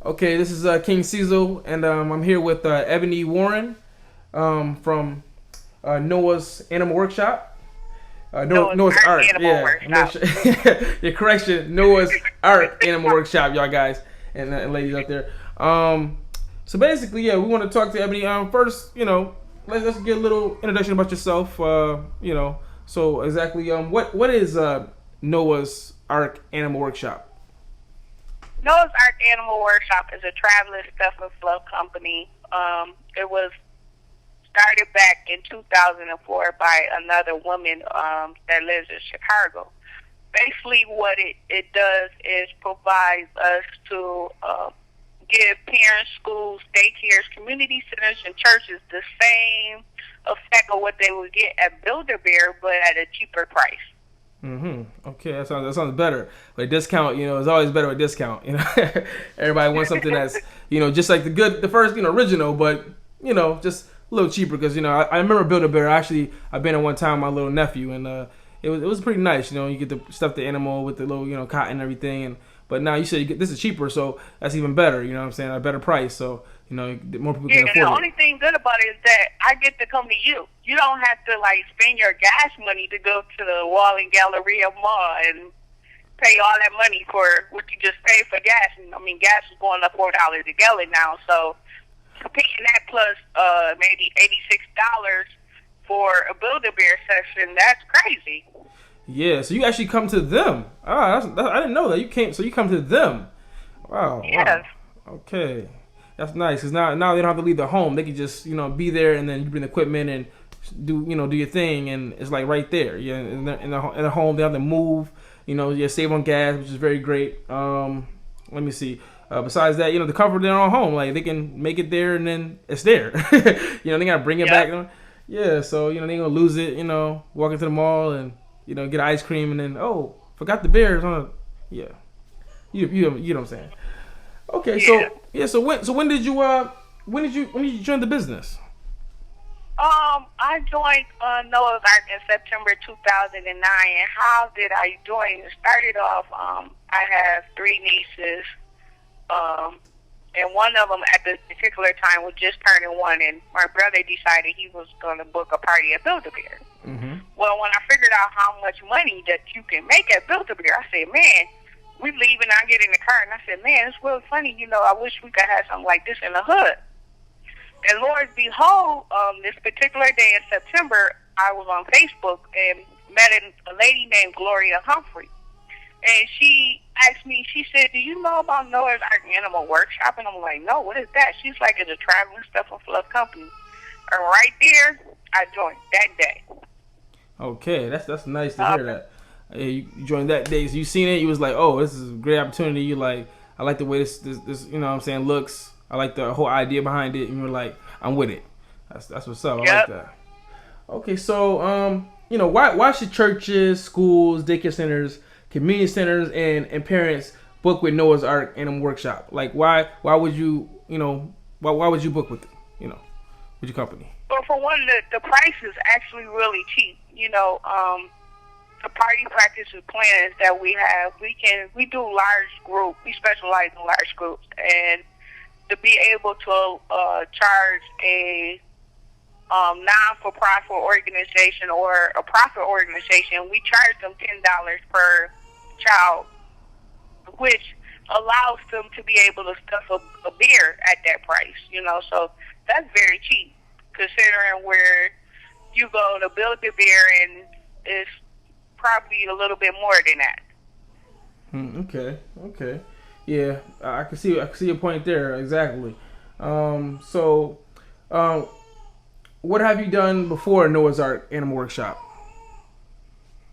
Okay, this is King Czol, and I'm here with Ebonie Warren from Noah's Animal Workshop. Noah's Noah's Ark Ark, Animal yeah. Workshop. Your correction, Noah's Ark Animal Workshop, y'all guys and ladies out there. So basically, yeah, we want to talk to Ebonie. First, let's get a little introduction about yourself. So exactly, what is Noah's Ark Animal Workshop? Noah's Ark Animal Workshop is a traveling stuff and fluff company. It was started back in 2004 by another woman that lives in Chicago. Basically, what it does is provides us to give parents, schools, daycares, community centers, and churches the same effect of what they would get at Build-A-Bear, but at a cheaper price. Okay, that sounds better. But a discount, is always better with discount. Everybody wants something that's, just like the first, original, but just a little cheaper because I remember Build-A-Bear. Actually, I've been at one time with my little nephew, and it was pretty nice. You get to stuff the animal with the little cotton and everything, but now you said this is cheaper, so that's even better. You know what I'm saying? At a better price, so more people can afford the it. only thing good about it is that I get to come to you. You don't have to spend your gas money to go to the Walling Galleria Mall and pay all that money for what you just paid for gas. And I mean, gas is going up $4 a gallon now, so paying that plus maybe $86 for a Build-A-Bear session, that's crazy. Yeah, so you actually come to them. I didn't know that you came. So you come to them. Wow. Yes. Wow. Okay, that's nice. Cause now they don't have to leave their home. They can just be there, and then you bring the equipment and do your thing, and it's like right there. Yeah, in the home they don't have to move. You save on gas, which is very great. Let me see. Besides that, the comfort of their own home, like they can make it there, and then it's there. They gotta bring it back. Yeah, so they gonna lose it. Walk into the mall and get ice cream, and then forgot the bears on. Yeah, you know what I'm saying. Okay, so when did you join the business? I joined Noah's Ark in September 2009. And how did I join? It started off, I have three nieces, and one of them at this particular time was just turning one, and my brother decided he was going to book a party at Build-A-Bear. Well, when I figured out how much money that you can make at Build-A-Bear, I said, man, we leave and I get in the car, and I said, man, it's really funny, I wish we could have something like this in the hood. And Lord behold, this particular day in September, I was on Facebook and met a lady named Gloria Humphrey. And she asked me, she said, do you know about Noah's Ark Animal Workshop? And I'm like, no, what is that? She's like, it's a traveling stuff and fluff company. And right there, I joined that day. Okay, that's nice to hear that. You joined that day, so you seen it. You was like, oh, this is a great opportunity. You like, I like the way this what I'm saying, looks. I like the whole idea behind it, and you were like, I'm with it. That's what's up. I like that. Okay, so why should churches, schools, daycare centers, community centers, and parents book with Noah's Ark Animal Workshop? Like, why would you why would you book with with your company? Well, for one, the price is actually really cheap. The party practices plans that we have, we do large group. We specialize in large groups, and to be able to charge a non-for-profit organization or a profit organization, we charge them $10 per child, which allows them to be able to stuff a beer at that price. So that's very cheap considering where you go to Build-A-Bear and it's probably a little bit more than that. Okay. Yeah, I can see your point there exactly. So, what have you done before Noah's Ark Animal Workshop?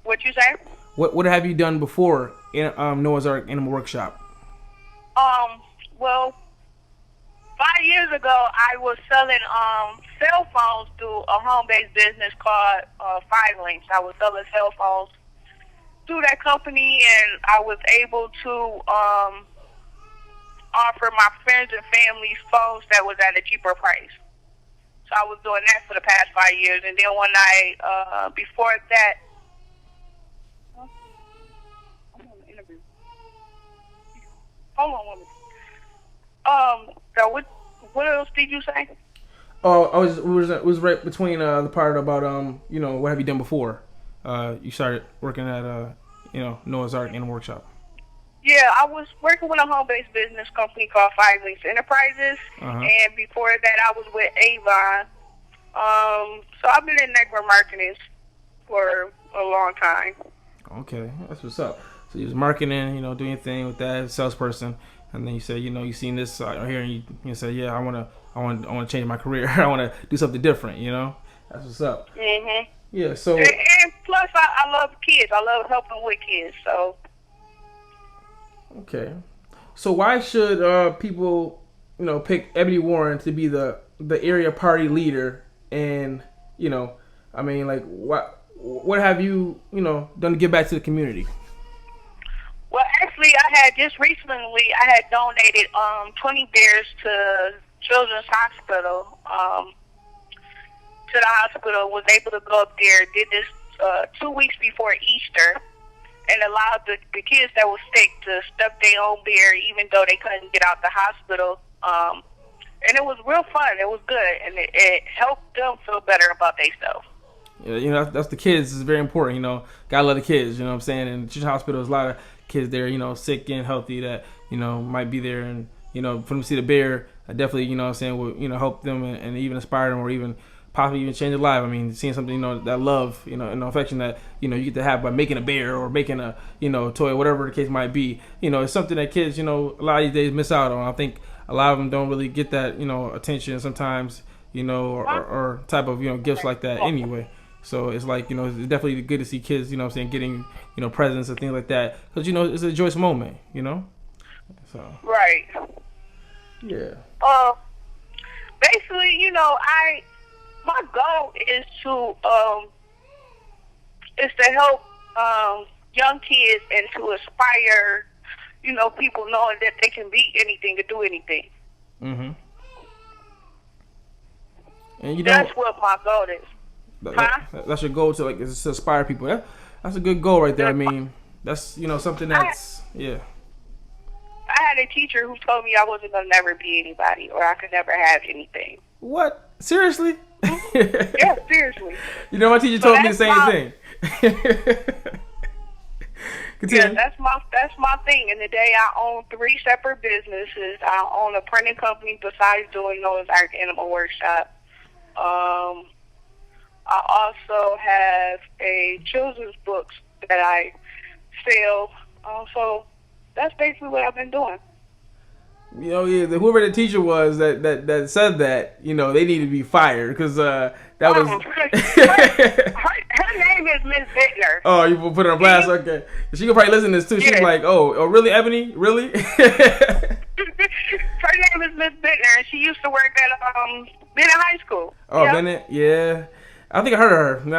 What you say? What have you done before Noah's Ark Animal Workshop? Well, 5 years ago, I was selling cell phones through a home-based business called Five Links. I was selling cell phones through that company, and I was able to offer my friends and families phones that was at a cheaper price. So I was doing that for the past 5 years, and then when before that, I'm on an interview. Hold on one minute. So what else did you say? Oh, it was right between the part about what have you done before? You started working at Noah's Ark Animal Workshop. Yeah, I was working with a home-based business company called Five Links Enterprises, and before that, I was with Avon. So I've been in network marketing for a long time. Okay, that's what's up. So you was marketing, doing your thing with that salesperson, and then you said, you seen this here, and you said, yeah, I want to change my career. I want to do something different. That's what's up. Mhm. Yeah. So. And plus, I love kids. I love helping with kids. So. Okay. So why should people, pick Ebonie Warren to be the area party leader? And what have you done to give back to the community? Well, actually, I had donated 20 bears to Children's Hospital. To the hospital, was able to go up there, did this 2 weeks before Easter, and allowed the kids that were sick to stuff their own bear, even though they couldn't get out the hospital. And it was real fun. It was good, and it helped them feel better about themselves. Yeah, that's the kids. Is very important. Gotta love the kids. You know what I'm saying? And Children's Hospital, there's a lot of kids there, sick and healthy that might be there, and for them to see the bear, I definitely will help them and even inspire them, or even possibly even change their life. I mean, seeing something that love, and affection that you get to have by making a bear or making a toy, whatever the case might be. It's something that kids a lot of these days miss out on. I think a lot of them don't really get that attention sometimes, or type of gifts like that anyway. So it's like it's definitely good to see kids getting presents and things like that, because it's a joyous moment. So right. Yeah. Basically, my goal is to help young kids and to inspire, people knowing that they can be anything and do anything. Mhm. And that's what my goal is. That's your goal to inspire people. That's a good goal right there. I mean, that's something that's I had a teacher who told me I wasn't gonna never be anybody, or I could never have anything. What? Seriously? Yeah, seriously. My teacher told me the same thing. Yeah, that's my thing. In the day, I own 3 separate businesses. I own a printing company besides doing Noah's Ark Animal Workshop. I also have a children's books that I sell. So that's basically what I've been doing. Whoever the teacher was that said that, they need to be fired, because that was. Her name is Miss Bittner. Oh, you put her on blast? Okay. She could probably listen to this too. She's like, oh, really, Ebonie? Really? Her name is Miss Bittner, and she used to work at Bennett High School. Oh, yep. Bennett? Yeah. I think I heard of her.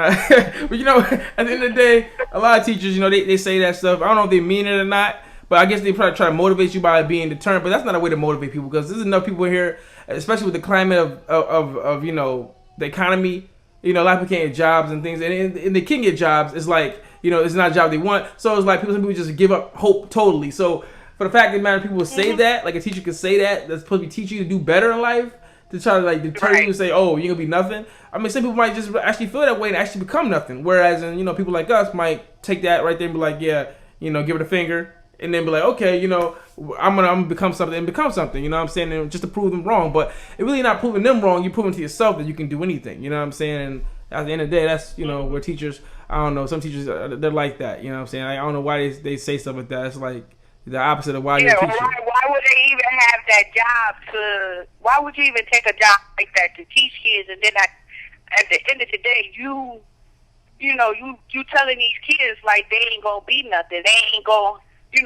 But at the end of the day, a lot of teachers, they say that stuff. I don't know if they mean it or not, but I guess they probably try to motivate you by being determined. But that's not a way to motivate people, because there's enough people here, especially with the climate of the economy. A lot of people can't get jobs and things, and they can get jobs. It's like it's not a job they want. So it's like some people just give up hope totally. So for the fact that people will say that, like a teacher could say that's supposed to be teaching you to do better in life, to try to deter you and say, oh, you're gonna be nothing. I mean, some people might just actually feel that way and actually become nothing. Whereas, people like us might take that right there and be like, yeah, give it a finger, and then be like, okay, I'm gonna become something and become something. You know what I'm saying? And just to prove them wrong. But it really not proving them wrong. You're proving to yourself that you can do anything. You know what I'm saying? And at the end of the day, that's where teachers. I don't know. Some teachers they're like that. You know what I'm saying? I don't know why they say stuff like that. It's like the opposite of why you're a teacher. Why would they even have that job why would you even take a job like that to teach kids, and then at the end of the day, you telling these kids like they ain't gonna be nothing. They ain't gonna,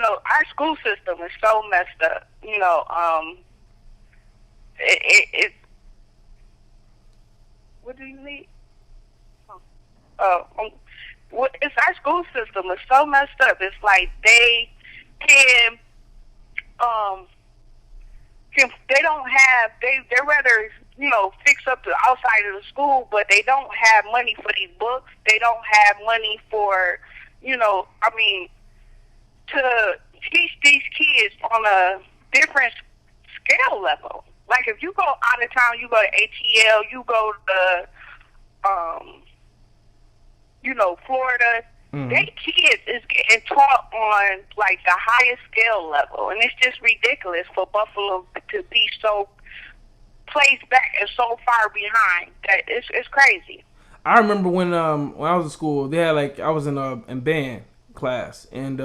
our school system is so messed up. It what do you need? It's our school system is so messed up. It's like they they don't have, they're rather, fix up the outside of the school, but they don't have money for these books. They don't have money for, to teach these kids on a different skill level. Like if you go out of town, you go to ATL, you go to Florida. They kids is getting taught on like the highest skill level, and it's just ridiculous for Buffalo to be so placed back and so far behind. That it's crazy. I remember when I was in school, they had like I was in band class, and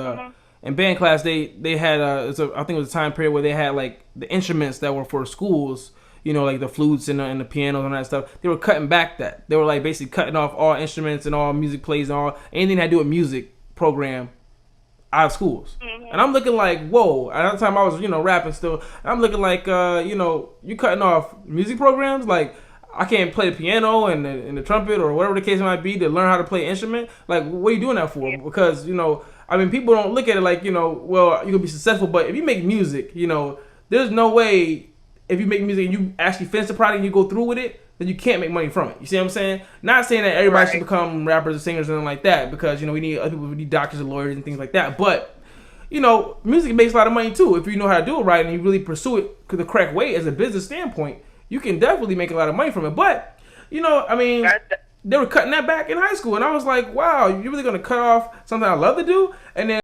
in band class they had I think it was a time period where they had like the instruments that were for schools. Like the flutes and the pianos and that stuff. They were cutting back that. They were like basically cutting off all instruments and all music plays and all anything that had to do with music program out of schools. And I'm looking like, whoa. At that time I was, rapping still. I'm looking like, you cutting off music programs? Like, I can't play the piano and the trumpet or whatever the case might be to learn how to play an instrument. Like, what are you doing that for? Because, people don't look at it like, well, you can be successful. But if you make music, there's no way... If you make music and you actually finish the product and you go through with it, then you can't make money from it. You see what I'm saying? Not saying that everybody should become rappers or singers or anything like that, because we need other people, we need doctors and lawyers and things like that. But music makes a lot of money too if you know how to do it right and you really pursue it the correct way as a business standpoint. You can definitely make a lot of money from it. But they were cutting that back in high school, and I was like, wow, you're really gonna cut off something I love to do? And then